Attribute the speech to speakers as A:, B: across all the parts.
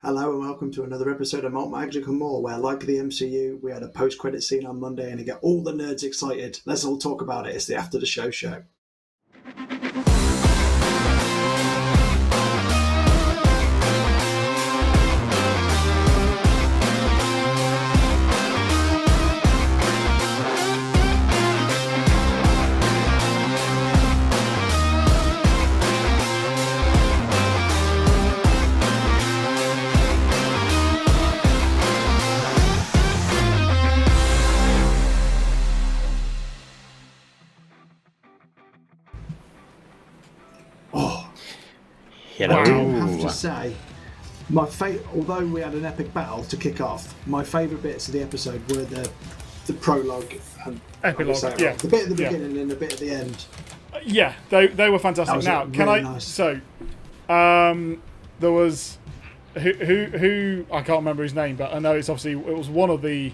A: Hello and welcome to another episode of Malt Magic and More, where, like the MCU, we had a post-credit scene on Monday and to get all the nerds excited. Let's all talk about it. It's the After the Show show.
B: I
A: do have to say, although we had an epic battle to kick off, my favourite bits of the episode were the prologue and
B: epilogue,
A: the bit at the beginning and the bit at the end.
B: They were fantastic. Now,
A: really
B: can I?
A: Nice.
B: So, there was who I can't remember his name, but I know it was one of the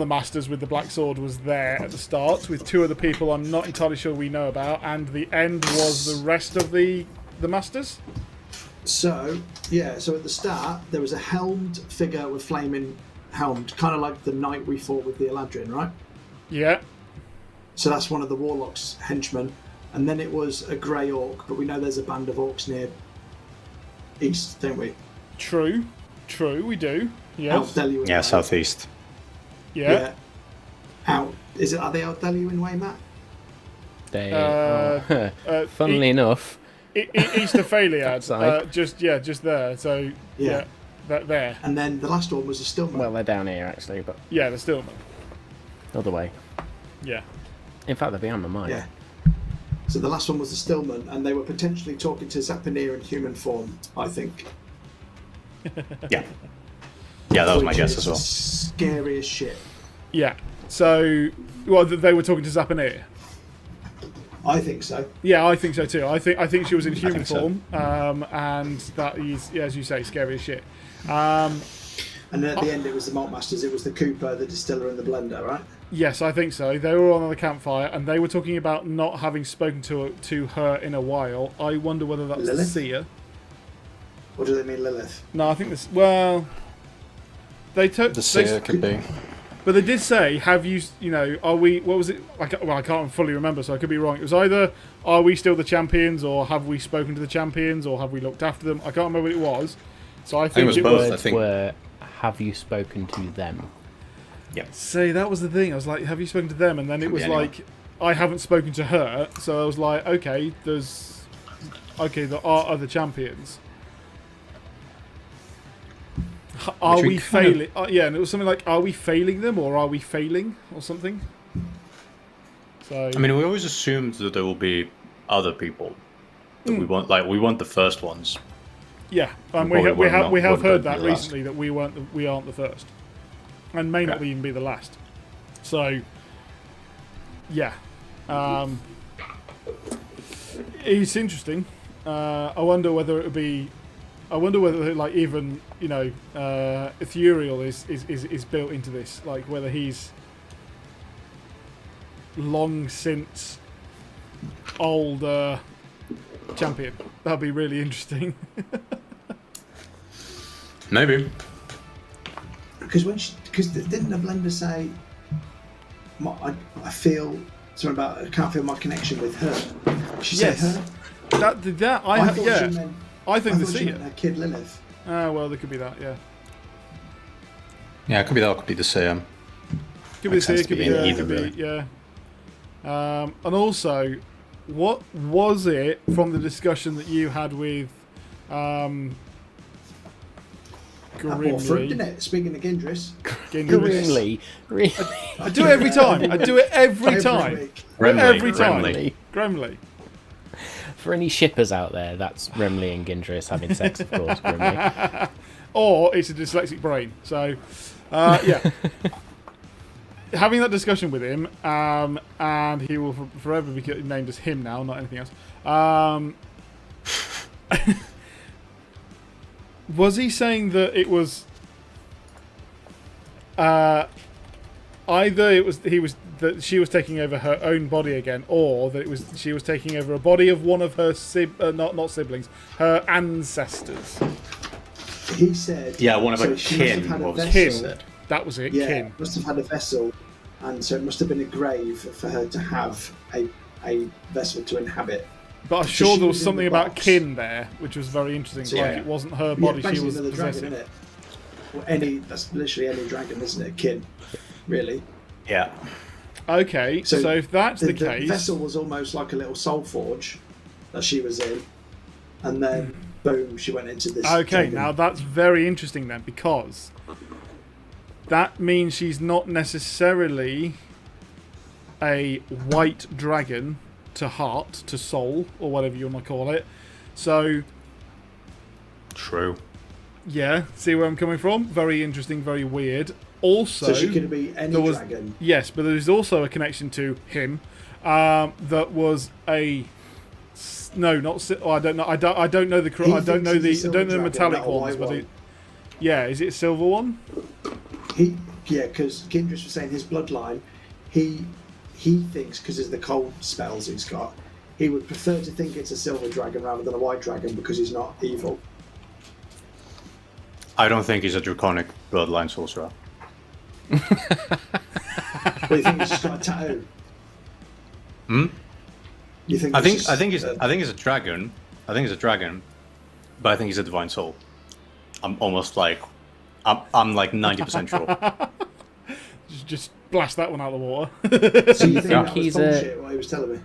B: masters with the black sword was there at the start with two other people I'm not entirely sure we know about, and the end was the rest of the masters.
A: So at the start there was a helmed figure with flaming helmed, kind of like the knight we fought with the Eladrin, right?
B: Yeah.
A: So that's one of the warlock's henchmen, and then it was a grey orc, but we know there's a band of orcs near east, don't we?
B: True, we do. Yes.
C: Yeah, southeast.
B: Yeah.
A: Are they out Deluin way, Matt?
D: They are, funnily enough.
B: East of Fayliad, just there. So there.
A: And then the last one was a Stillman.
D: Well, they're down here actually, but
B: the Stillman.
D: Other way.
B: Yeah.
D: In fact, they're behind my mind.
A: Yeah. So the last one was the Stillman, and they were potentially talking to Zapanir in human form, I think.
C: Yeah, that was my guess as well.
A: Scary as shit.
B: Yeah. So, they were talking to Zapanir.
A: I think so.
B: Yeah, I think so too. I think she was in human form, and that is, as you say, scary as shit.
A: And then at the end, it was the Malt Masters. It was the Cooper, the Distiller, and the Blender, right?
B: Yes, I think so. They were all on the campfire, and they were talking about not having spoken to her in a while. I wonder whether that's
A: Lilith?
B: Seer.
A: Or do they mean Lilith?
B: No, I think this. Well,
C: The Seer could be.
B: But they did say, have you, are we, what was it? I can't fully remember, so I could be wrong. It was either, are we still the champions, or have we spoken to the champions, or have we looked after them? I can't remember what it was. So I think
C: it was both. I think.
D: Were, have you spoken to them?
C: Yeah.
B: See, that was the thing. I was like, have you spoken to them? And then it was like, I haven't spoken to her. So I was like, okay, there are other champions. Are we failing? And it was something like, are we failing them, or are we failing, or something? So
C: I mean, we always assumed that there will be other people that we want. Like, we want the first ones.
B: Yeah, and we have heard that recently, that we aren't the first, and may not even be the last. So yeah, it's interesting. I wonder whether like even Ethereal is built into this, like whether he's long since old champion. That'd be really interesting.
C: Maybe.
A: Because didn't the Blender say, I feel something about, I can't feel my connection with her. She said her.
B: I think the
A: Seer.
B: Seer.
A: Kid Lilith.
B: Well, there could be that. Yeah.
C: Yeah, it could be that. Could be the Seer.
B: Could be the Seer. Could be her.
C: either,
B: Could be
C: really.
B: yeah. And also, what was it from the discussion that you had with
A: That bore fruit, didn't it? Speaking of Gindris.
D: Grimly. Really?
B: I do it every time. Every time.
C: Gremley.
B: Gremley.
D: For any shippers out there, that's Remley and Gindris having sex, of course. Grimly.
B: Or it's a dyslexic brain. So, yeah. Having that discussion with him, and he will forever be named as him now, not anything else. Was he saying that it was either that she was taking over her own body again, or that she was taking over a body of one of her not siblings, her ancestors?
A: He said.
C: Yeah, one of
A: so
C: a
A: she
C: kin.
A: must have had a
C: What was
A: vessel.
C: she said?
B: That was it.
A: Yeah,
B: Kin.
A: must have had a vessel, and so it must have been a grave for her to have a vessel to inhabit.
B: But I'm
A: So
B: sure
A: she
B: there
A: was
B: was
A: in
B: something
A: the
B: about
A: box.
B: kin there, which was very interesting.
A: So,
B: like
C: yeah.
B: it wasn't her body; she
A: basically
B: was
A: another dragon,
B: possessing.
A: isn't it? Well, that's literally any dragon, isn't it? Kin, really.
C: Yeah.
B: Okay, so if that's the
A: the
B: case,
A: vessel was almost like a little soul forge that she was in, and then boom, she went into this.
B: okay,
A: dragon.
B: now that's very interesting then, because that means she's not necessarily a white dragon to heart, to soul, or whatever you want to call it. So,
C: True.
B: yeah, see where I'm coming from? Very interesting, very weird. Also,
A: So she could be any
B: there was,
A: dragon.
B: yes, but there's also a connection to him that was a no, not I don't know. I don't know the
A: He
B: I don't
A: thinks
B: know
A: he's a
B: the I
A: silver
B: don't know the
A: dragon,
B: metallic
A: not a
B: ones,
A: white
B: but
A: one.
B: yeah, is it a silver one?
A: Because Kindred was saying his bloodline, he thinks because of the cold spells he's got, he would prefer to think it's a silver dragon rather than a white dragon because he's not evil.
C: I don't think he's a draconic bloodline sorcerer.
A: But you think he's just got a tattoo?
C: Hmm?
A: You think?
C: I
A: it's
C: think
A: just,
C: I think he's a dragon. I think he's a dragon, but I think he's a divine soul. I'm almost like I'm like 90% sure.
B: Just blast that one out of the water.
A: So you think that was
D: he's
A: bullshit? What he was telling me.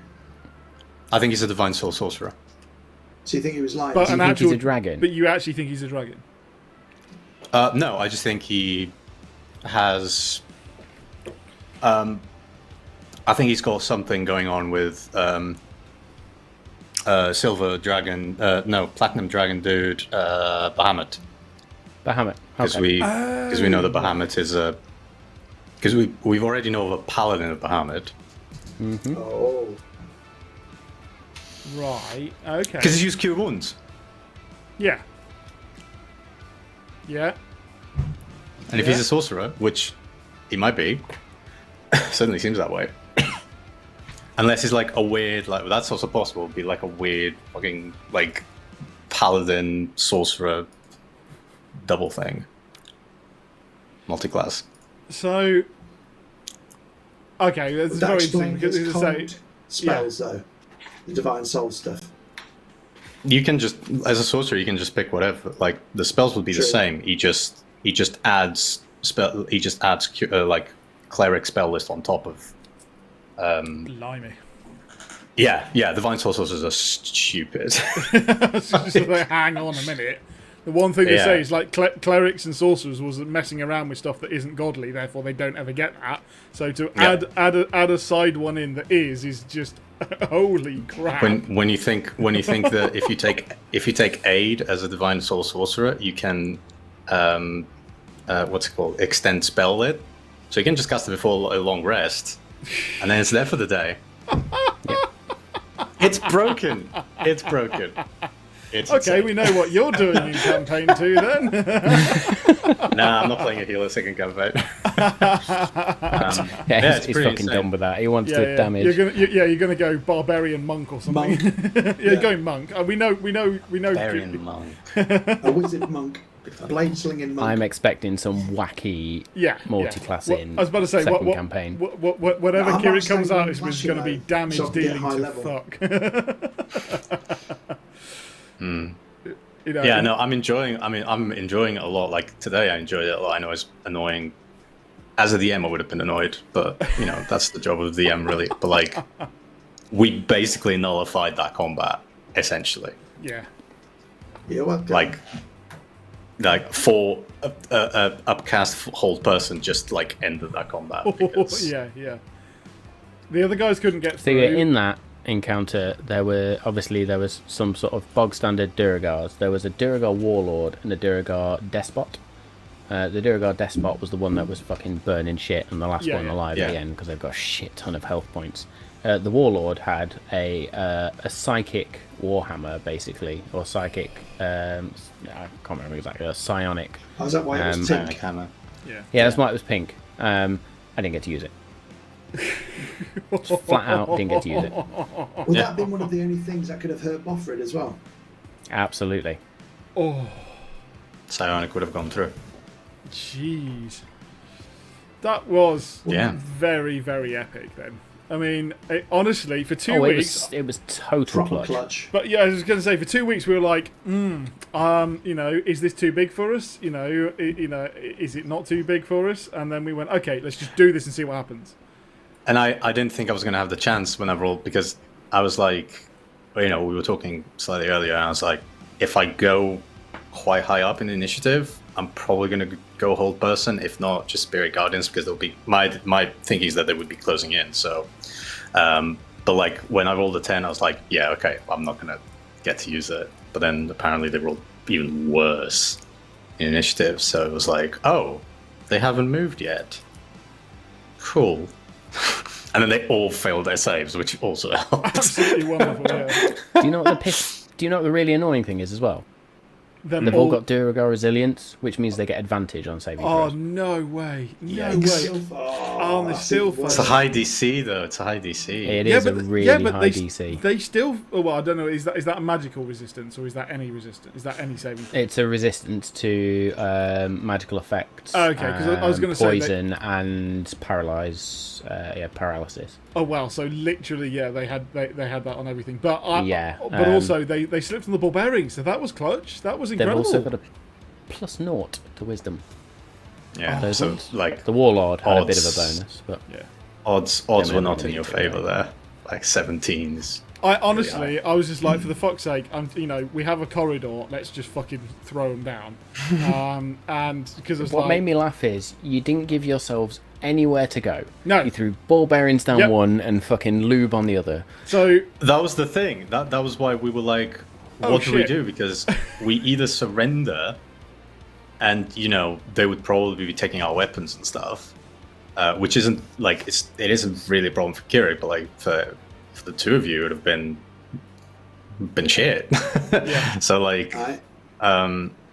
C: I think he's a divine soul sorcerer.
A: So you think he was lying?
B: But
D: you
B: an
D: think
B: actual
D: he's a dragon?
B: But you actually think he's a dragon?
C: No, I just think he has. I think he's got something going on with silver dragon. No, platinum dragon dude. Bahamut.
D: Bahamut.
C: Because
D: Okay.
C: we know that Bahamut is a. Because we've already know of a paladin of Bahamut.
A: Oh.
B: Right. Okay.
C: Because he's used cure wounds.
B: Yeah. Yeah.
C: And if he's a sorcerer, which he might be, certainly seems that way. Unless he's like a weird, like that's also possible. Be like a weird fucking like paladin sorcerer double thing, multi-class.
B: So. Okay, that's
A: Would that
B: very interesting
A: explain
B: because
A: his
B: as I
A: cold
B: say,
A: spells though? The divine soul stuff.
C: You can just, as a sorcerer, you can just pick whatever. Like the spells would be the
A: True.
C: same. He just adds spell. He just adds like cleric spell list on top of.
B: blimey.
C: Yeah. Divine sorcerers are stupid.
B: It's just like, hang on a minute. The one thing they
C: Yeah.
B: say is like clerics and sorcerers was messing around with stuff that isn't godly, therefore they don't ever get that. So to
C: Yeah.
B: add a side one in that is just holy crap.
C: when you think that if you take aid as a divine soul sorcerer, you can what's it called, extend spell lit, so you can just cast it before a long rest, and then it's there for the day. It's broken. It's broken. It's
B: okay,
C: insane.
B: we know what you're doing in campaign 2 then.
C: Nah, I'm not playing a healer second campaign.
D: Yeah,
C: it's
D: he's
C: pretty
D: fucking
C: insane.
D: done with that. He wants
B: Yeah,
D: to
B: yeah.
D: damage.
B: You're gonna go barbarian monk or something.
A: Monk.
B: yeah, going monk. We know.
C: Barbarian monk.
A: A wizard monk, blade slinging monk.
D: I'm expecting some wacky
B: Yeah,
D: multi-classing
B: I was about to say,
D: second campaign.
B: whatever
A: I'm
B: Kieran
A: not
B: comes
A: saying
B: out is
A: flashy,
B: going to be
A: though,
B: damage
A: so I can get
B: dealing
A: high
B: to
A: level.
B: fuck. You know,
C: Yeah, no, I'm enjoying it a lot. Like today, I enjoyed it a lot. I know it's annoying. As a DM, I would have been annoyed, but you know that's the job of the DM, really. But like, we basically nullified that combat essentially.
B: Yeah.
A: You're welcome.
C: Like for a upcast hold person, just like ended that combat. Because,
B: yeah. The other guys couldn't get
D: So
B: through.
D: yeah, in that encounter, there was some sort of bog standard Duergars. There was a Duergar warlord and a Duergar despot. The Duergar despot was the one that was fucking burning shit and the last
B: Yeah,
D: one
B: yeah.
D: alive
C: Yeah.
D: at the end because they've got a shit ton of health points. The warlord had a psychic warhammer basically, or psychic. I can't remember exactly. A psionic.
A: Oh, is that why it was
C: Panic
A: pink?
C: hammer.
D: Yeah, that's why it was pink. I didn't get to use it. Just flat out didn't get to use it.
A: Would that have been one of the only things that could have hurt Boffred as well?
D: Absolutely.
B: Oh,
C: Psionic would have gone through.
B: Jeez. That was
C: Yeah.
B: very, very epic then. I mean, honestly, for 2
D: Oh,
B: weeks...
D: it was total
A: Proper
D: clutch.
A: clutch.
B: But yeah, I was going to say, for 2 weeks we were like, you know, is this too big for us? You know, is it not too big for us? And then we went, okay, let's just do this and see what happens.
C: And I didn't think I was going to have the chance when I rolled, because I was like, you know, we were talking slightly earlier, and I was like, if I go quite high up in the initiative, I'm probably going to go hold person, if not just Spirit Guardians, because they'll be my thinking is that they would be closing in. So, but like when I rolled a 10, I was like, yeah, okay, I'm not going to get to use it. But then apparently they rolled even worse in initiative, so it was like, oh, they haven't moved yet. Cool. And then they all failed their saves, which also helped.
B: Absolutely wonderful, yeah.
D: Do you know what the really annoying thing is as well? They've all got Duergar resilience, which means they get advantage on saving
B: Oh,
D: throws.
B: no way. No
C: Yikes.
B: way. Oh, they're still failing.
C: It's a high DC though. It's a high DC.
D: It is a really high DC.
B: They still... Oh, well, I don't know. Is that a magical resistance, or is that any resistance? Is that any saving throw?
D: It's a resistance to magical effects.
B: Okay, 'cause I was gonna say
D: poison and paralysis.
B: Oh, wow. So literally, yeah, they had that on everything. But also they slipped on the barbarians, so that was clutch. That was incredible.
D: They've also got a +0 to wisdom.
C: Yeah.
D: Those
C: So
D: ones.
C: like
D: The warlord had a bit of a
C: odds.
D: bonus, but
B: Yeah.
C: odds
D: They're
C: were
D: not
C: not in
D: really
C: your
D: good,
C: favor
D: yeah.
C: there. Like 17 is.
B: I honestly, I was just like, for the fuck's sake, we have a corridor. Let's just fucking throw them down. And because it's
D: what made me laugh is you didn't give yourselves anywhere to go.
B: No.
D: You threw ball bearings down
B: Yep.
D: one and fucking lube on the other.
B: So
C: That was the thing. That was why we were like,
B: Oh,
C: what do we
B: shit.
C: do? Because we either surrender, and you know they would probably be taking our weapons and stuff, which isn't like it isn't really a problem for Kiri, but like for the two of you, it would have been shit.
B: Yeah.
C: So like,
A: Right.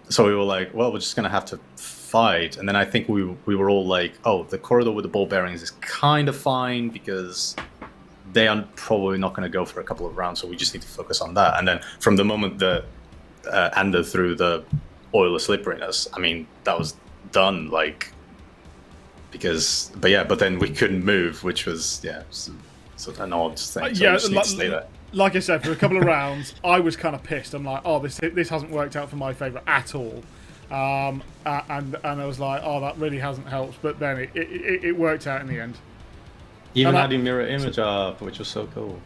C: so we were like, well, we're just gonna have to fight. And then I think we were all like, oh, the corridor with the ball bearings is kind of fine because they are probably not going to go for a couple of rounds, so we just need to focus on that. And then from the moment the Ander threw the oil of slipperiness, I mean, that was done, like, but then we couldn't move, which was, so an odd thing. So we just need to stay there.
B: like I said, for a couple of rounds, I was kind of pissed. I'm like, oh, this hasn't worked out for my favour at all. And I was like, oh, that really hasn't helped. But then it worked out in the end.
C: Even
B: And
C: had your mirror image up, which was so cool.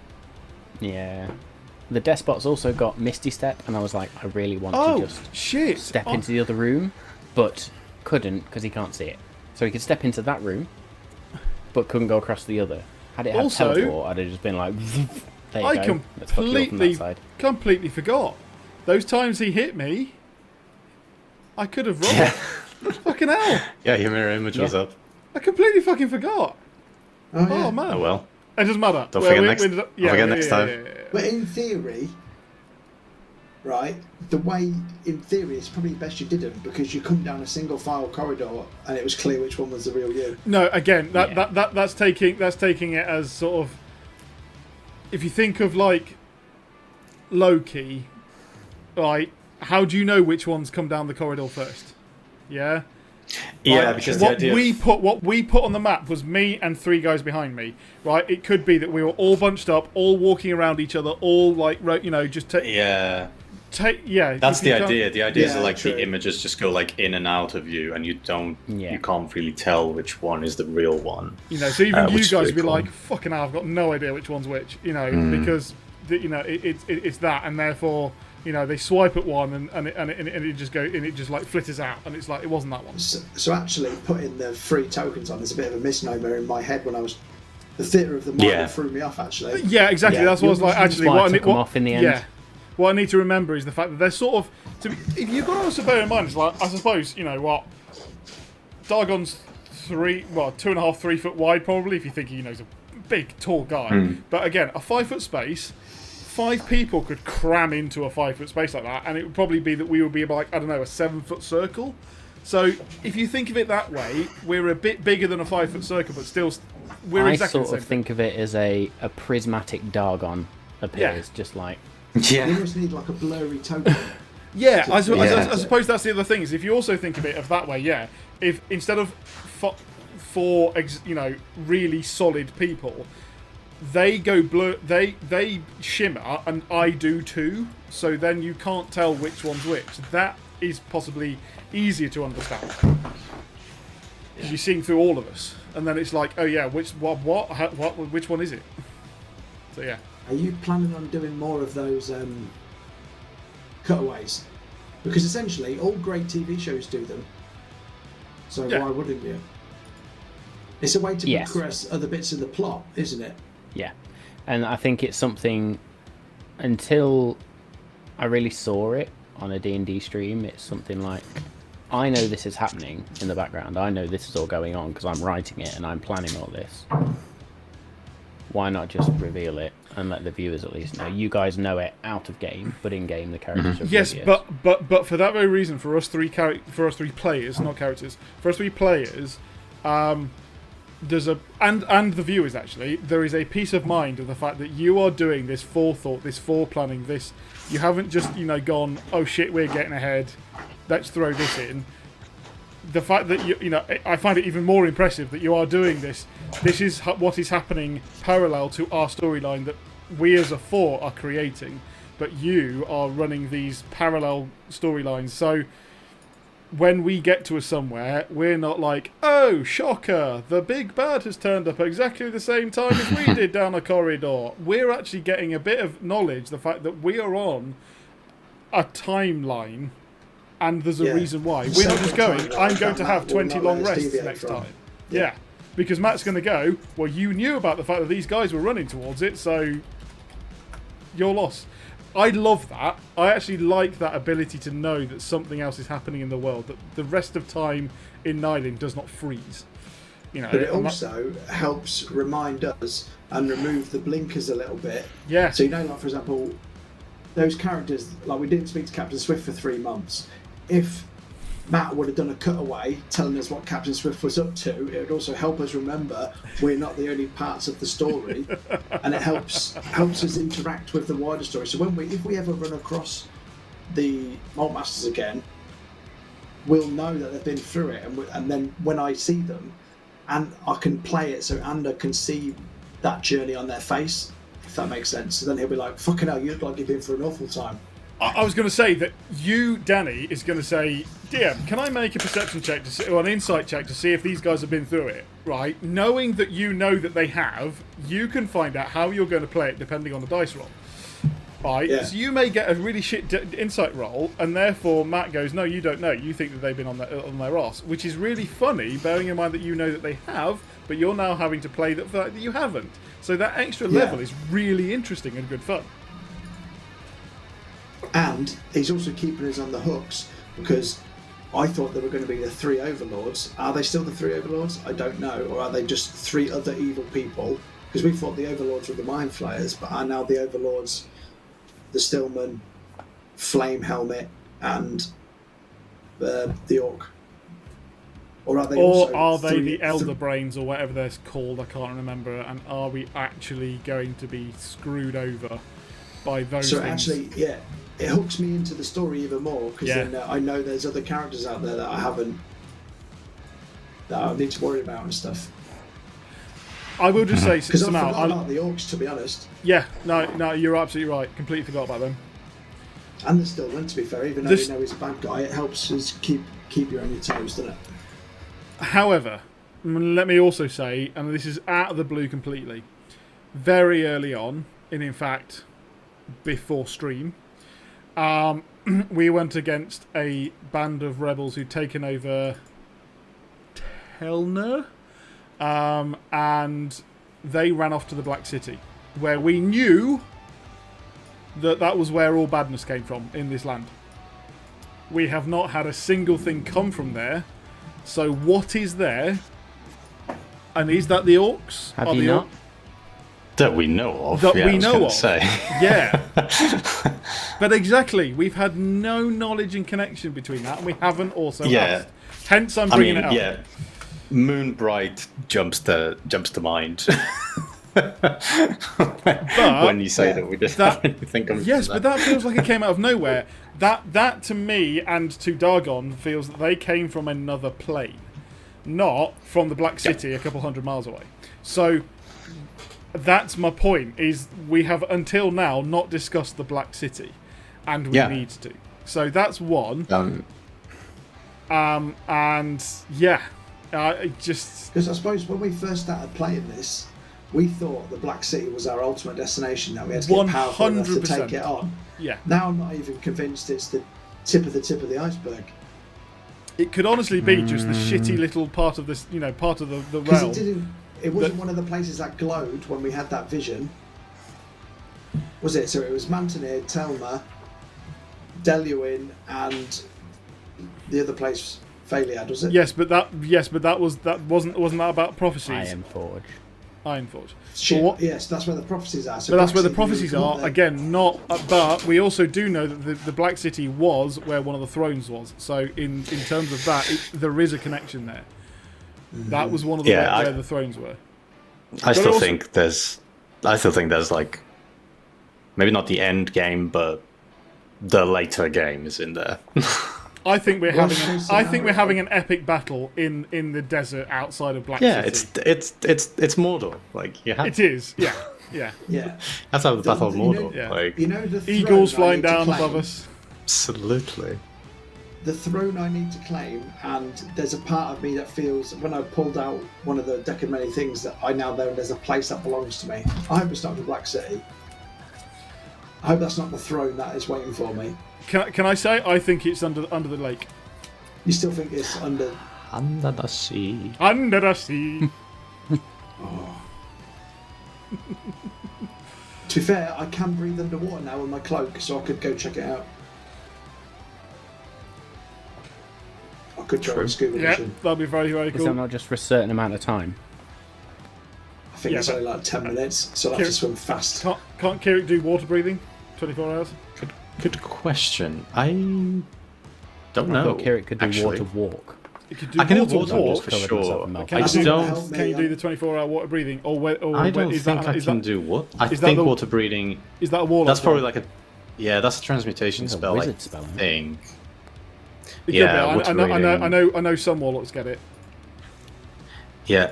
D: Yeah. The Despot's also got Misty Step, and I was like, I really want
B: Oh,
D: to just
B: shit.
D: step into the other room, but couldn't because he can't see it. So he could step into that room, but couldn't go across the other. Had it had
B: Also,
D: teleport, I'd have just been like, there you
B: I
D: go. Let's fuck you up from that side.
B: completely forgot. Those times he hit me, I could have rolled.
C: Yeah.
B: Fucking hell.
C: Yeah, your mirror image was
D: Yeah.
C: up.
B: I completely fucking forgot.
A: Oh, yeah.
B: Oh, man.
C: Oh well.
B: It doesn't matter.
C: Don't forget next time.
B: Yeah.
A: But in theory, right, the way, in theory, it's probably best you didn't, because you come down a single file corridor and it was clear which one was the real you.
B: No, again,
D: Yeah.
B: that's taking it as sort of, if you think of like Loki, right? How do you know which ones come down the corridor first? Yeah.
C: Yeah,
B: Right,
C: because the
B: what
C: idea
B: we put on the map was me and 3 guys behind me. Right. It could be that we were all bunched up, all walking around each other, all like just take.
C: Yeah.
B: if
C: That's the
B: you can't-
C: idea. The idea is that,
A: Yeah,
C: like
A: true.
C: the images just go like in and out of you, and you
D: Yeah.
C: can't really tell which one is the real one.
B: So even you
C: which is
B: guys
C: pretty
B: would be
C: cool.
B: like, "Fucking hell, I've got no idea which one's which," because it's that, and therefore they swipe at one and it just like flitters out, and it's like it wasn't that one.
A: So actually, putting the 3 tokens on is a bit of a misnomer in my head when I was. The theatre of the mind
C: Yeah.
A: threw me off, actually.
B: Yeah, exactly.
A: Yeah.
B: That's what I was like.
D: That's
B: Actually,
D: why
B: what
D: I
B: I
D: took
B: need,
D: them off in the end.
B: Yeah, what I need to remember is the fact that they're sort of. If you've got to also bear in mind, it's like I suppose what. Dargon's 2.5, 3 foot wide probably. If you think he's a big, tall guy, but again, a 5 foot space. 5 people could cram into a 5 foot space like that, and it would probably be that we would be like, I don't know, a 7 foot circle. So if you think of it that way, we're a bit bigger than a 5 foot circle, but still, we're
D: I
B: exactly
D: sort
B: the
D: of
B: same.
D: think of it as a prismatic Dargon appears, just like
A: You
C: Yeah.
A: almost need like a blurry token.
B: Yeah, I
C: Yeah.
B: suppose that's the other thing. Is if you also think of it of that way, yeah. If instead of four, really solid people, they go blur, they shimmer, and I do too. So then you can't tell which one's which. That is possibly easier to understand because you're seeing through all of us, and then it's like, oh yeah, which which one is it? So yeah.
A: Are you planning on doing more of those cutaways? Because essentially, all great TV shows do them. So why wouldn't you? It's a way to progress other bits of the plot, isn't it?
D: Yeah, and I think it's something, until I really saw it on a D&D stream, it's something like, I know this is happening in the background. I know this is all going on because I'm writing it and I'm planning all this. Why not just reveal it and let the viewers at least know? You guys know it out of game, but in game the characters are
B: yes,
D: oblivious.
B: but for that very reason, for us three players, not characters, for us three players, there's a and the viewers actually, there is a peace of mind of the fact that you are doing this forethought, this foreplanning, this. You haven't just gone, oh shit, we're getting ahead, let's throw this in. The fact that I find it even more impressive that you are doing this. This is what is happening parallel to our storyline that we as a four are creating, but you are running these parallel storylines. So when we get to somewhere, we're not like, oh, shocker, the big bad has turned up at exactly the same time as we did down a corridor. We're actually getting a bit of knowledge, the fact that we are on a timeline, and there's a reason why. We're not just going, I'm going to have 20 long rests next time. Yeah, because Matt's going to go, well, you knew about the fact that these guys were running towards it, so you're lost. I love that. I actually like that ability to know that something else is happening in the world, that the rest of time in Nylin does not freeze. But
A: it also helps remind us and remove the blinkers a little bit.
B: Yeah.
A: So like for example, those characters, like we didn't speak to Captain Swift for 3 months. If Matt would have done a cutaway telling us what Captain Swift was up to, it would also help us remember we're not the only parts of the story, and it helps us interact with the wider story. So if we ever run across the Malt Masters again, we'll know that they've been through it, and then when I see them, and I can play it so Ander can see that journey on their face, if that makes sense. So then he'll be like, fucking hell, you look like you've been through an awful time.
B: I was going to say that Danny, is going to say, DM, can I make a perception check or an insight check to see if these guys have been through it, right? Knowing that you know that they have, you can find out how you're going to play it depending on the dice roll. Right? Yeah. So you may get a really shit insight roll, and therefore Matt goes, no, you don't know. You think that they've been on their arse, which is really funny, bearing in mind that you know that they have, but you're now having to play the fact that you haven't. So that extra level is really interesting and good fun.
A: And he's also keeping us on the hooks, because I thought they were going to be the 3 overlords. Are they still the 3 overlords? I don't know. Or are they just 3 other evil people? Because we thought the overlords were the mind flayers, but are now the overlords the Stillman, Flame Helmet, and the Orc? Or are they
B: the Elder Brains or whatever they're called? I can't remember. And are we actually going to be screwed over by those things?
A: Actually, yeah, it hooks me into the story even more, because then I know there's other characters out there that I need to worry about and stuff.
B: I will just say,
A: because I forgot about the Orcs, to be honest.
B: Yeah, no, you're absolutely right. Completely forgot about them.
A: And the Stillman, to be fair, even though you know he's a bad guy, it helps us keep you on your toes, doesn't it?
B: However, let me also say, and this is out of the blue completely, very early on, and in fact, before stream, we went against a band of rebels who'd taken over Telner, and they ran off to the Black City, where we knew that was where all badness came from in this land. We have not had a single thing come from there. So what is there? And is that the Orcs?
D: Have you not?
C: That we know of.
B: That we know of.
C: Say.
B: Yeah. But exactly, we've had no knowledge and connection between that, and we haven't also asked. Hence, I'm bringing it up.
C: Yeah. Moonbright jumps to mind. when you say that, we just have anything coming
B: Yes,
C: from
B: but
C: that.
B: that feels like it came out of nowhere. That to me and to Dargon feels that they came from another plane, not from the Black City a couple hundred miles away. So that's my point, is we have until now not discussed the Black City, and we need to. So that's one. And yeah, it just...
A: Because I suppose when we first started playing this, we thought the Black City was our ultimate destination. Now we had to get powerful enough to take it on.
B: Yeah.
A: Now I'm not even convinced it's the tip of the iceberg.
B: It could honestly be just the shitty little part of this, part of the
A: Because
B: realm.
A: it wasn't one of the places that glowed when we had that vision. Was it? So it was Mantineer, Telma, Deluin, and the other place, Fayliad, was it?
B: Yes, but that wasn't that about prophecies? Ironforge.
A: Yes, that's where the prophecies are. So
B: but that's where the
A: City,
B: prophecies are. Again, not. But we also do know that the Black City was where one of the thrones was. So in terms of that, there is a connection there. That was one of the where the thrones were.
C: I still think there's like, maybe not the end game, but the later game is in there.
B: I think we're having an epic battle in the desert outside of Black City.
C: Yeah, it's Mordor. Like
B: it is. Yeah.
C: That's how the Battle of Mordor.
A: The
B: eagles flying down above us.
C: Absolutely.
A: The throne I need to claim, and there's a part of me that feels when I pulled out one of the deck of many things that I now know there's a place that belongs to me. I hope it's not the Black City. I hope that's not the throne that is waiting for me.
B: Can I say I think it's under the lake?
A: You still think it's under
C: the sea?
B: Under the sea.
A: To be fair, I can breathe underwater now with my cloak, so I could go check it out. I could try a scuba mission.
B: That'd be very, very cool.
D: Is that not just for a certain amount of time?
A: I think it's only like 10 minutes, so I'll have to swim fast.
B: Can't Kirik do water breathing? 24 hours?
C: Good question. I don't know.
D: I thought Kirik could do water walk.
B: I can do
C: water walk for sure.
B: Can you do the 24-hour water breathing?
C: I don't think I can do what? I think water breathing...
B: Is that a warlock?
C: That's probably like a... Yeah, that's a transmutation spell, I think.
B: Yeah, I know some warlocks get it.
C: Yeah,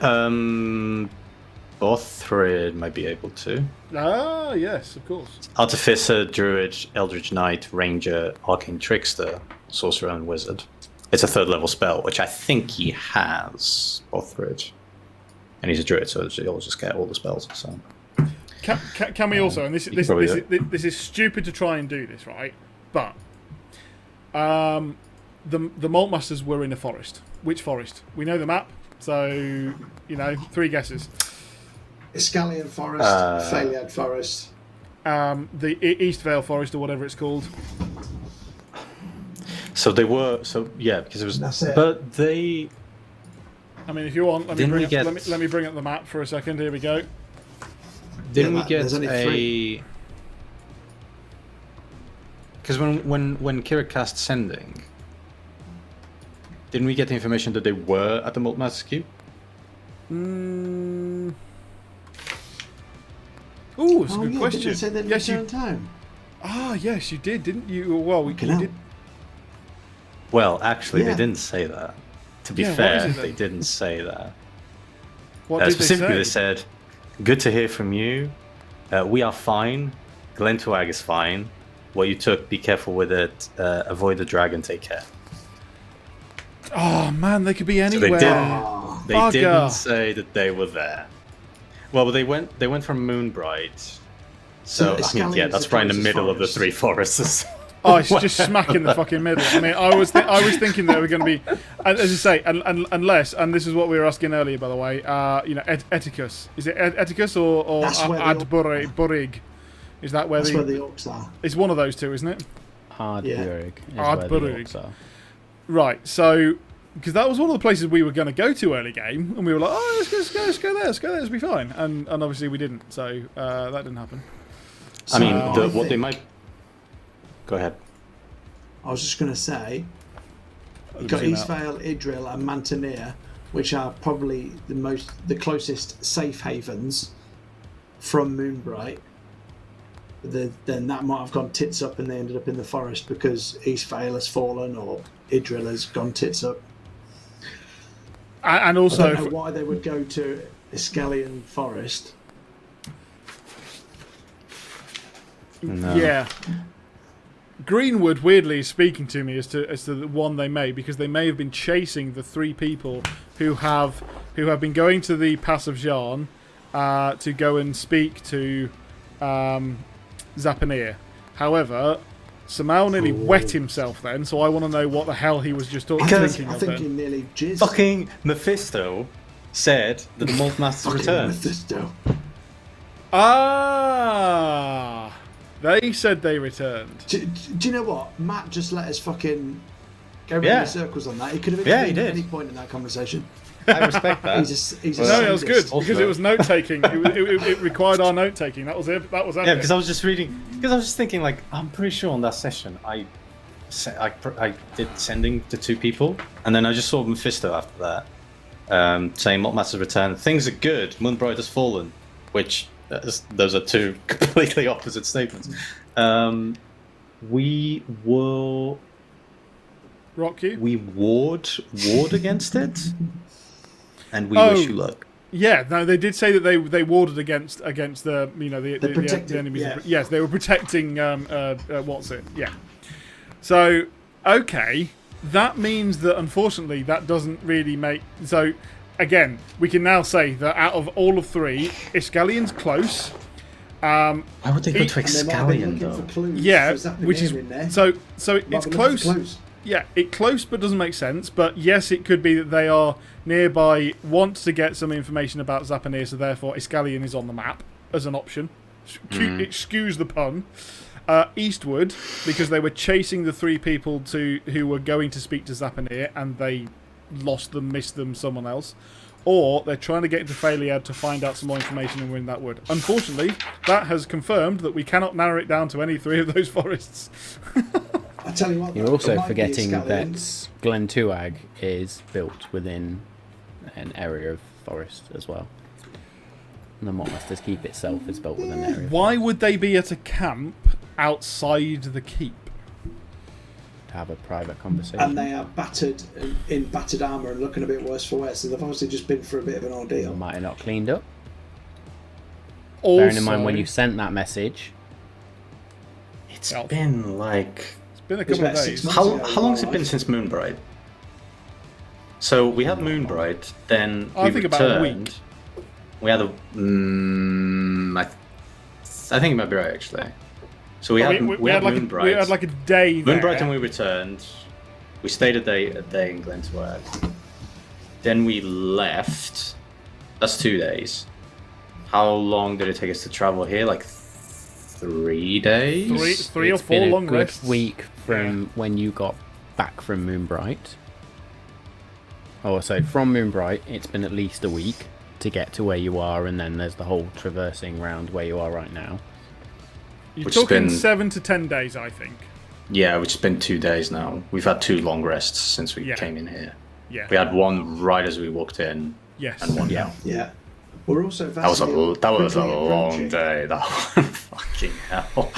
C: Bothrid might be able to.
B: Ah, yes, of course.
C: Artificer, Druid, Eldritch Knight, Ranger, Arcane Trickster, Sorcerer, and Wizard. It's a 3rd level spell, which I think he has, Bothrid. And he's a Druid, so he'll just get all the spells. So.
B: Can we also, and this is stupid to try and do this, right? But the Malt Masters were in a forest. Which forest? We know the map, so 3 guesses.
A: Iscalian Forest, Fayliad Forest.
B: The East Vale Forest, or whatever it's called.
C: So they were, because it was.
A: That's it.
C: But they.
B: I mean, if you want, let me bring up the map for a second. Here we go.
C: Didn't we get a? Because when Kirik cast Sending, didn't we get the information that they were at the Malt Master's Cube?
B: Ooh, it's a good question.
A: Didn't say that
B: yes, you.
A: Time.
B: Ah, yes, you did, didn't you? Well, we did.
C: Well, actually, they didn't say that. To be fair, they didn't say that.
B: What did
C: specifically,
B: they
C: said, "Good to hear from you. We are fine. Glentuag is fine. What you took, be careful with it. Avoid the dragon. Take care."
B: Oh man, they could be anywhere.
C: So they didn't say that they were there. Well, they went from Moonbright. So I mean, that's right in the middle of the 3 forests.
B: Oh, it's just smack in the fucking middle. I mean, I was thinking they were going to be, as you say, unless, and this is what we were asking earlier, by the way. Eticus. Is it Eticus or Adburig? Is that where
A: where the orcs are?
B: It's one of those two, isn't it?
D: Ardburig.
B: Ardburig. Right. So, because that was one of the places we were going to go to early game, and we were like, oh, let's go there, it'll be fine. And obviously we didn't, so that didn't happen.
C: I mean, what they might. Go ahead.
A: I was just going to say, you've got Eastvale, Idril, and Mantineer, which are probably the closest safe havens from Moonbright, then that might have gone tits up and they ended up in the forest because Eastvale has fallen or Idril has gone tits up.
B: And
A: I
B: also,
A: don't know why they would go to Iskalian Forest.
D: No.
B: yeah, Greenwood weirdly is speaking to me as to the one they may, because they may have been chasing the 3 people who have been going to the Pass of Jarn to go and speak to Zapanir. However, Samal nearly wet himself then, so I want to know what the hell he was just thinking
A: I
B: of
A: think
B: then.
A: he nearly jizzed.
C: Fucking Mephisto said that the Malt Masters
A: Fucking
C: returned.
A: Mephisto.
B: Ah, they said they returned.
A: Do you know what? Matt just let us fucking go round
C: Yeah.
A: in circles on that. He could have
C: Yeah, he
A: intervened at
C: did.
A: any point in that conversation.
C: I respect that.
A: He's a
B: No, that was good
A: sadist.
B: because it was note taking. It required our note taking. That was it. That was epic.
C: Yeah, because I was just reading. Because I was just thinking, like, I'm pretty sure on that session I did sending to 2 people, and then I just saw Mephisto after that, saying Malt Masters returned. Things are good. Moonbright has fallen, which those are 2 completely opposite statements. We will.
B: Rock you.
C: We ward against it, and we
B: Oh.
C: wish you luck.
B: Yeah, no, they did say that they warded against the the
A: protected,
B: enemies.
A: yeah.
B: Yes, they were protecting. What's it? Yeah. So okay, that means that unfortunately that doesn't really make. So again, we can now say that out of all of 3, Iskalian's close.
C: Why would they go to
A: And they might have been
C: Excalion
A: looking
C: though?
A: for clues.
B: Yeah,
A: for Zapanir
B: which is
A: in there.
B: so
A: Might
B: it's
A: be looking for
B: close.
A: clues.
B: Yeah, it's close but doesn't make sense. But yes, it could be that they are nearby, want to get some information about Zapanir, so therefore Iskalion is on the map as an option. Excuse the pun. Eastward, because they were chasing the 3 people who were going to speak to Zapanir and they lost them, missed them, someone else. Or they're trying to get into Flayers to find out some more information and win that wood. Unfortunately, that has confirmed that we cannot narrow it down to any 3 of those forests.
A: I tell you what,
D: You're
A: though,
D: also
A: it might be
D: forgetting that
A: Iskalians.
D: Glen Tuag is built within an area of forest as well. And the Malt Masters Keep itself is built within an area.
B: Why would they be at a camp outside the keep?
D: To have a private conversation.
A: And they are battered in battered armour and looking a bit worse for wear, so they've obviously just been through a bit of an ordeal.
D: Might have not cleaned up.
B: Also,
D: Bearing in mind when you sent that message,
C: It's
B: Elf.
C: been like.
B: it's been a
A: It was
B: couple of
A: about 6
B: days.
A: months.
C: How long has it been since Moonbright? So we had Moonbright, then
B: I
C: we
B: think
C: returned.
B: about a week.
C: We had a. I think it might be right actually. So we had Moonbright.
B: We had like a day there.
C: Moonbright and we returned. We stayed a day in Glentuag. Then we left. That's 2 days. How long did it take us to travel here? Like 3 days.
B: Three or
D: it's
B: 4
D: been
B: long
D: a good
B: rests.
D: week from when you got back from Moonbright. Oh, so from Moonbright, it's been at least a week to get to where you are, and then there's the whole traversing round where you are right now.
B: You're
C: Which has
B: talking
C: been-
B: 7 to 10 days, I think.
C: Yeah, which has been 2 days now. We've had 2 long rests since we
B: Yeah.
C: came in here.
B: Yeah.
C: We had one right as we walked in,
B: Yes.
C: and one
D: Yeah.
C: now.
A: Yeah. We're also
C: That was a
A: quickly
C: long
A: approaching.
C: day. That one, fucking hell,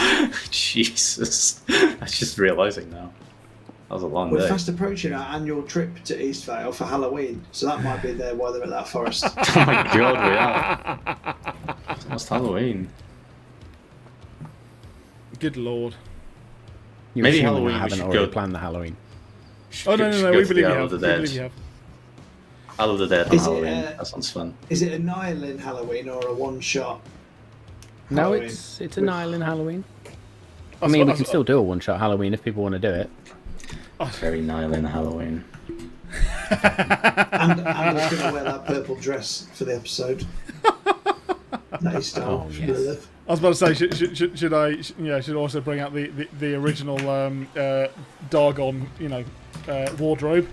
C: Jesus! I'm just realizing now. That was a long
A: We're
C: day.
A: fast approaching our annual trip to Eastvale for Halloween, so that might be there while they're at that forest.
C: Oh my god, we are. It's almost Halloween.
B: Good lord.
D: You're
C: Maybe
D: assuming
C: Halloween
D: I
C: we
D: haven't
C: should
D: already
C: go-
D: planned the Halloween.
B: Oh, no,
C: Should
B: no,
C: go
B: we
C: to
B: believe
C: the
B: you
C: Isle
B: have.
C: of
B: We
C: the
B: believe
C: Dead.
B: you have.
C: Isle of the Dead on
A: Is it,
C: Halloween.
A: uh,
C: That sounds fun.
A: Is it a Nylon Halloween or a one-shot?
D: No,
A: Halloween?
D: it's an island Halloween. I
B: That's
D: mean,
B: what-
D: we can still do a one-shot Halloween if people want to do it.
C: Very Nylon Halloween.
A: And Anna's going to wear that purple dress for the episode. Nice style.
D: Oh, yes.
B: I was about to say, should I? Should also bring out the original Dargon, wardrobe.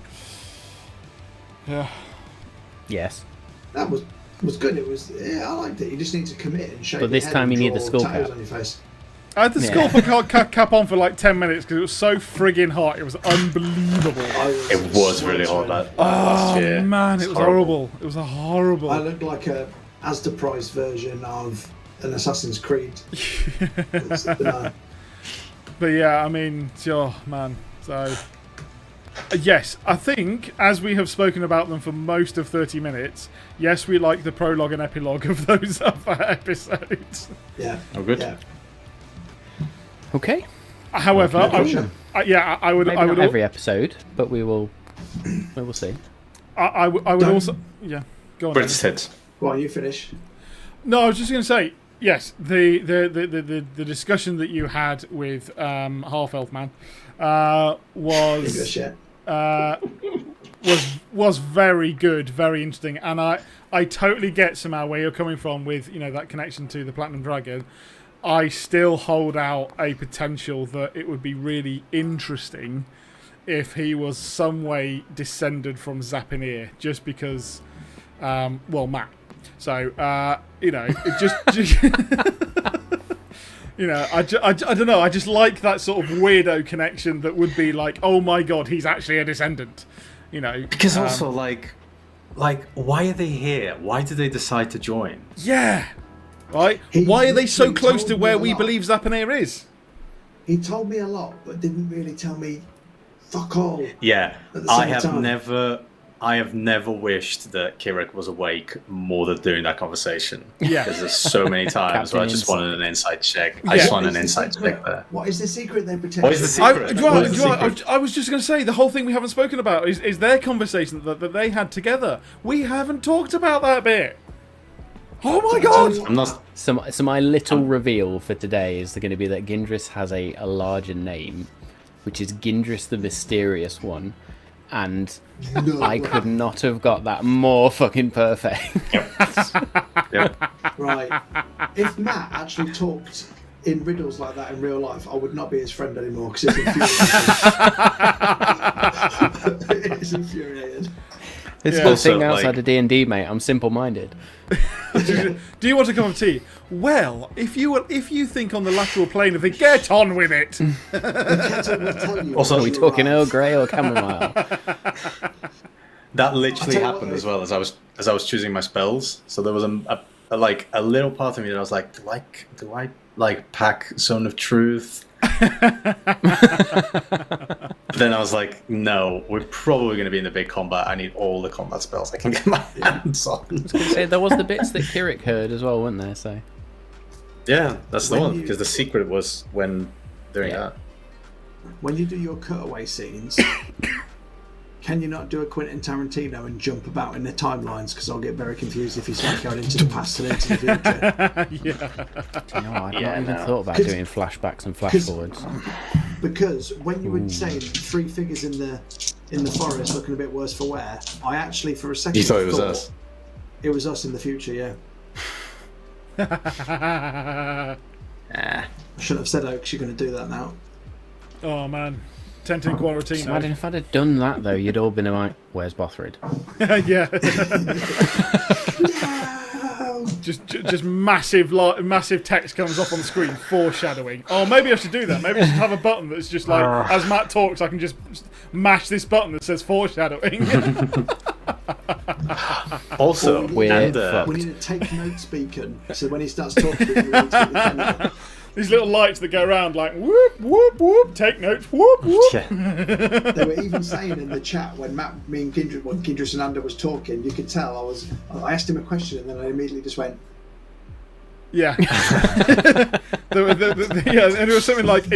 B: Yeah.
D: Yes.
A: That was good. It was. Yeah, I liked it. You just need to commit and shake.
D: But this
A: your head
D: time
A: and
D: you need the
A: draw
D: skull
A: tattoos
D: cap.
A: on your face.
B: I had the
D: Yeah.
B: sculptor cap on for like 10 minutes because it was so friggin' hot. It was unbelievable.
C: It was really hot that last
B: Oh
C: year.
B: man,
C: It's
B: it was horrible. It was horrible.
A: I looked like a Asda Price version of an Assassin's Creed.
B: But yeah, I mean, oh man. So yes, I think as we have spoken about them for most of 30 minutes, yes, we like the prologue and epilogue of those other episodes.
A: Yeah.
C: Oh, good.
A: Yeah.
D: Okay.
B: However, I would.
D: Maybe
B: I would
D: not every episode, but we will see.
B: I would also. Yeah. Go on.
C: British hits.
A: Go on, you finish.
B: No, I was just going to say, yes, the discussion that you had with Half Elf Man was
A: English, yeah.
B: was very good, very interesting, and I totally get somehow where you're coming from with that connection to the Platinum Dragon. I still hold out a potential that it would be really interesting if he was some way descended from Zapinir, just because, Matt. So, it just I don't know. I just like that sort of weirdo connection that would be like, oh my god, he's actually a descendant.
C: Because also, like, why are they here? Why did they decide to join?
B: Yeah. Right? Why are they so close to where we believe Zapinir is?
A: He told me a lot, but didn't really tell me fuck all.
C: Yeah,
A: At the same time.
C: I have never wished that Kirik was awake more than during that conversation.
B: Yeah.
C: Because there's so many times where I just wanted an inside check. I just want an inside check there.
A: What is the secret they protect?
C: What is the secret?
B: I was just going to say, the whole thing we haven't spoken about is their conversation that they had together. We haven't talked about that bit. Oh my god!
C: I'm not.
D: So my little reveal for today is going to be that Gindris has a larger name, which is Gindris the Mysterious One, and I could not have got that more fucking perfect.
C: Yep.
A: Right. If Matt actually talked in riddles like that in real life, I would not be his friend anymore because it's infuriating. It is infuriating.
D: It's a good thing outside of D&D, mate. I'm simple-minded.
B: Do you want a cup of tea? Well, if you think on the lateral plane of the get on with it.
C: Also,
D: are we talking Earl Grey or chamomile?
C: That literally happened as well as I was choosing my spells. So there was a little part of me that I was like, do I pack Zone of Truth? But then I was like, no, we're probably going to be in the big combat. I need all the combat spells I can get my hands on.
D: I was going to say, there was the bits that Kirik heard as well, weren't there? So
C: yeah, that's the one, because the secret was when doing that.
A: When you do your cutaway scenes, can you not do a Quentin Tarantino and jump about in the timelines? Because I'll get very confused if you start going into the past and into the future.
B: Yeah.
D: I've not even thought about doing flashbacks and flash forwards.
A: Because when you were saying three figures in the forest looking a bit worse for wear, I actually for a second
C: You thought it was us?
A: It was us in the future, yeah. I shouldn't have said because you're going to do that now.
B: Oh man. Tentin Quarantino.
D: Imagine if I'd have done that though, you'd all been like, "Where's Bothrid?"
B: Yeah. just massive text comes up on the screen, foreshadowing. Oh, maybe I should do that. Maybe I should have a button that's just like, as Matt talks, I can just mash this button that says foreshadowing.
C: Also,
A: we need a take notes beacon, so when he starts talking, you need to be
B: these little lights that go around like whoop whoop whoop, take notes, whoop whoop.
C: Yeah.
A: They were even saying in the chat when me and Gindris and Ander was talking, you could tell I asked him a question and then I immediately just went.
B: Yeah. And it was something like,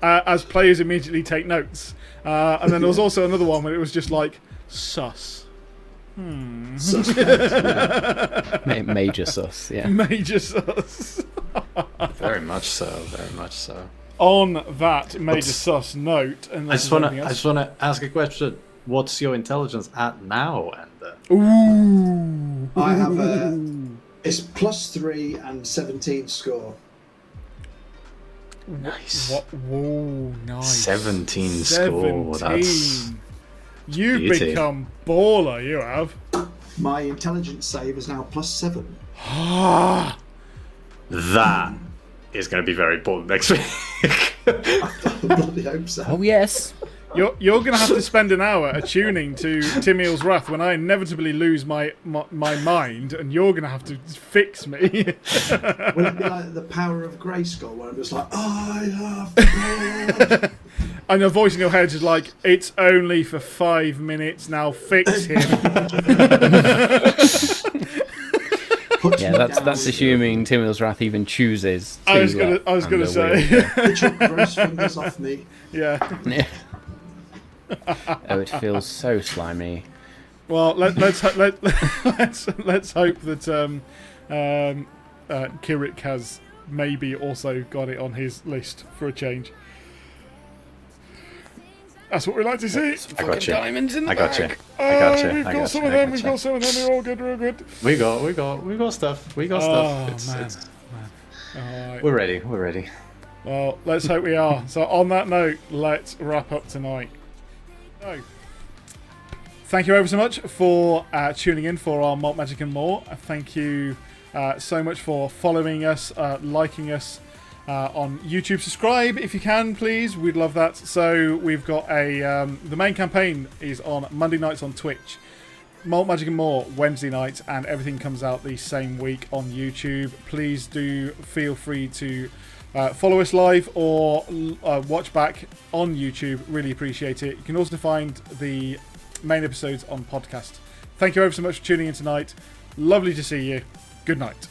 B: as players immediately take notes. And then there was also another one where it was just like, sus.
A: Suspect.
D: Major sus, yeah.
B: Major sus.
C: Very much so. Very much so.
B: On that major sus note, and
C: I just want to ask a question. What's your intelligence at now, Ender?
B: Ooh.
A: I have it's +3 and 17 score.
C: Nice.
B: Whoa, nice.
C: 17 score. That's
B: You've
C: beauty.
B: become baller. You have.
A: My intelligence save is now +7.
C: That is going to be very important next week.
A: I bloody hope so.
D: Oh yes.
B: You're going to have to spend an hour attuning to Timiel's Wrath when I inevitably lose my mind, and you're going to have to fix me.
A: Will it be like the power of Grayskull, where I'm just like, I love the Lord?
B: And your voice in your head is like, it's only for 5 minutes, now fix him.
D: Yeah, that's assuming Timiel's Wrath even chooses to.
B: I was gonna say.
A: Get your gross fingers off me.
B: Yeah.
D: Oh, it feels so slimy.
B: Well, let's hope that Kirik has maybe also got it on his list for a change. That's what we like to see.
C: I got you.
D: Diamonds in the
C: I got you.
D: bag.
C: I got you.
B: We've got some of them. We've got some of them. We're all good. We're all good.
C: We got stuff. We got stuff.
B: All right.
C: We're ready. We're ready.
B: Well, let's hope we are. So on that note, let's wrap up tonight. So, thank you ever so much for tuning in for our Malt Magic and More. Thank you so much for following us, liking us on YouTube. Subscribe if you can, please. We'd love that. So we've got the main campaign is on Monday nights on Twitch. Malt Magic and More Wednesday nights, and everything comes out the same week on YouTube. Please do feel free to follow us live or watch back on YouTube. Really appreciate it. You can also find the main episodes on podcast. Thank you ever so much for tuning in tonight. Lovely to see you. Good night.